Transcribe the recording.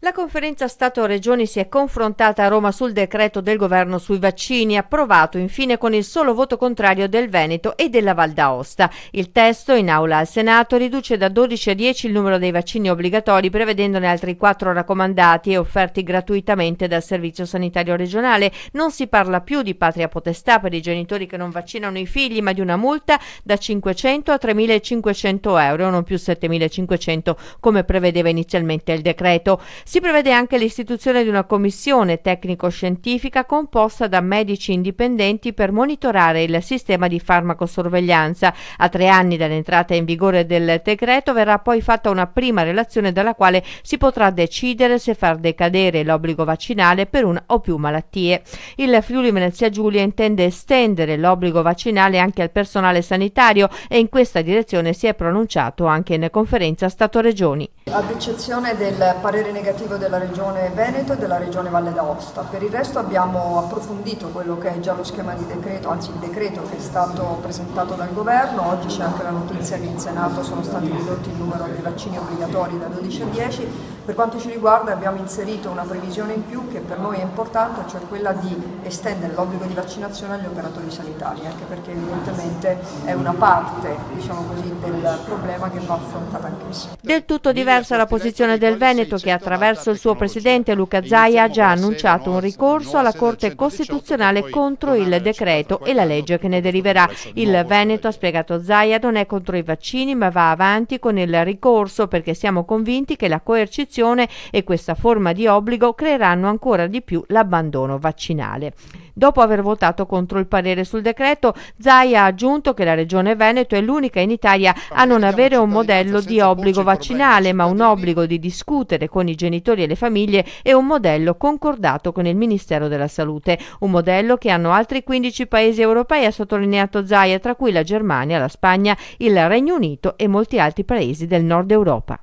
La conferenza Stato-Regioni si è confrontata a Roma sul decreto del governo sui vaccini, approvato infine con il solo voto contrario del Veneto e della Val d'Aosta. Il testo, in aula al Senato, riduce da 12 a 10 il numero dei vaccini obbligatori, prevedendone altri 4 raccomandati e offerti gratuitamente dal Servizio Sanitario Regionale. Non si parla più di patria potestà per i genitori che non vaccinano i figli, ma di una multa da 500 a 3.500 euro, non più 7.500 come prevedeva inizialmente il decreto. Si prevede anche l'istituzione di una commissione tecnico-scientifica composta da medici indipendenti per monitorare il sistema di farmacosorveglianza. A 3 anni dall'entrata in vigore del decreto verrà poi fatta una prima relazione dalla quale si potrà decidere se far decadere l'obbligo vaccinale per una o più malattie. Il Friuli Venezia Giulia intende estendere l'obbligo vaccinale anche al personale sanitario e in questa direzione si è pronunciato anche in conferenza Stato-Regioni. Ad eccezione del parere negativo della Regione Veneto e della Regione Valle d'Aosta. Per il resto abbiamo approfondito quello che è già lo schema di decreto, anzi il decreto che è stato presentato dal governo. Oggi c'è anche la notizia che in Senato sono stati ridotti il numero dei vaccini obbligatori da 12 a 10. Per quanto ci riguarda abbiamo inserito una previsione in più che per noi è importante, cioè quella di estendere l'obbligo di vaccinazione agli operatori sanitari, anche perché evidentemente è una parte, diciamo così, del problema che va affrontata anch'essa. Del tutto diversa la posizione del Veneto, che attraverso il suo presidente Luca Zaia ha già annunciato un ricorso alla Corte Costituzionale contro il decreto e la legge che ne deriverà. Il Veneto, ha spiegato Zaia, non è contro i vaccini ma va avanti con il ricorso perché siamo convinti che la coercizione e questa forma di obbligo creeranno ancora di più l'abbandono vaccinale. Dopo aver votato contro il parere sul decreto, Zaia ha aggiunto che la Regione Veneto è l'unica in Italia a non avere un modello di obbligo vaccinale, ma un obbligo di discutere con i genitori e le famiglie e un modello concordato con il Ministero della Salute. Un modello che hanno altri 15 paesi europei, ha sottolineato Zaia, tra cui la Germania, la Spagna, il Regno Unito e molti altri paesi del nord Europa.